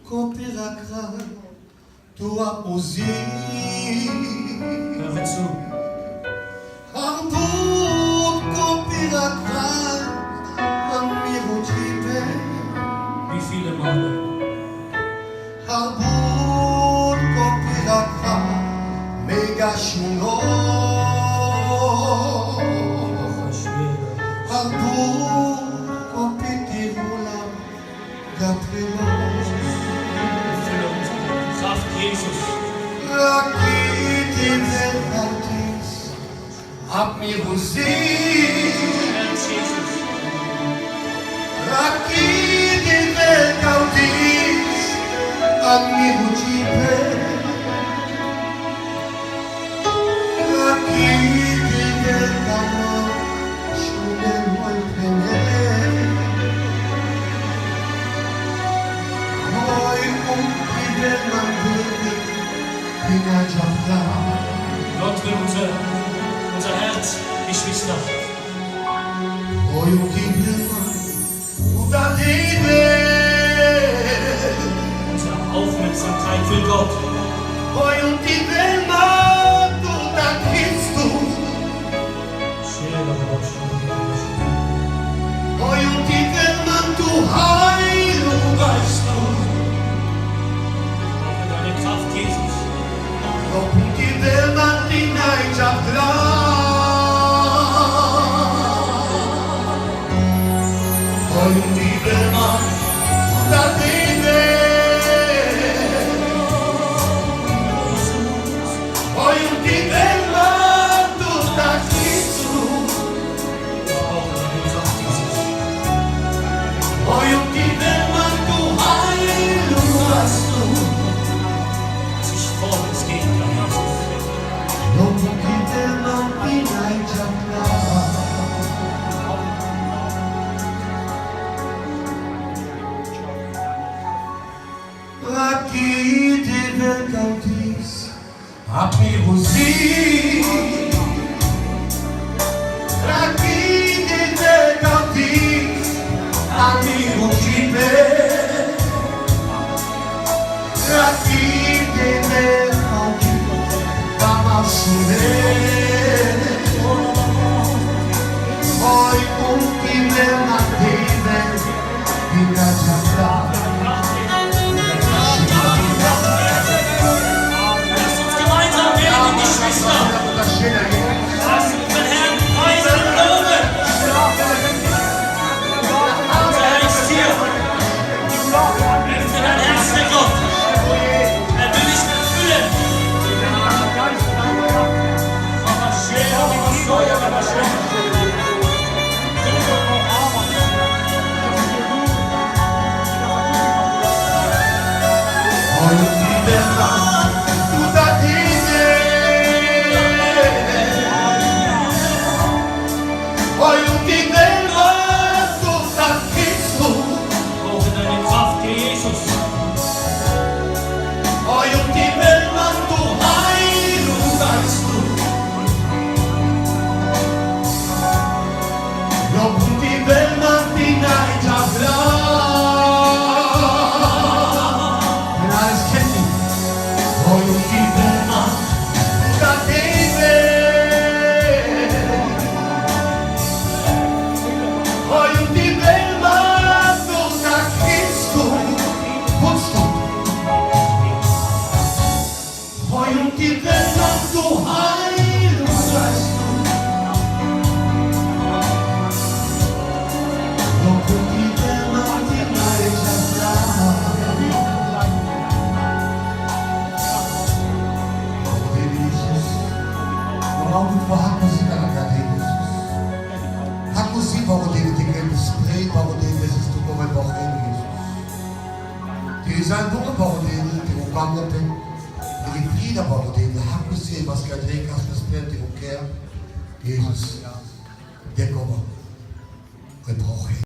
Cooperacra, tua poesie. Hör mir zu. Arbut Cooperacra, amigo Chipe. Wie viele Male? Arbut Cooperacra, mega chuno. Arbut Cooperacra, Gabriel. Fülle uns mit Kraft Jesus. Rakete Verdatis, Admiro sie. Herz Jesus. Rakete Verdatis, Admiro Chipe. Rakete Verdatis, Schule Molpene. Gott will unser Herz, Geschwister. Unsere Aufmerksamkeit will Gott. Deine Kraft, Jesus. Dass ich vorwärts gehen kann, Jesus. Rakete Verdatis, Admiro sie. Rakete Verdatis, Admiro Chipe. Rakete Verdatis, Damascene. Poi ultime mattine, in la Lasst uns gemeinsam beten, Geschwister. Lasst uns den Herrn preisen und loben. Unser Herr ist hier. Öffne dein Herz für Gott. Er will dich erfüllen. Brauche deine Kraft, Jesus. Design do Paudene, tem um camote, ele vira Paudene, hakusi, mas que a gente as pessoas que quer, Jesus, decoma, reproche.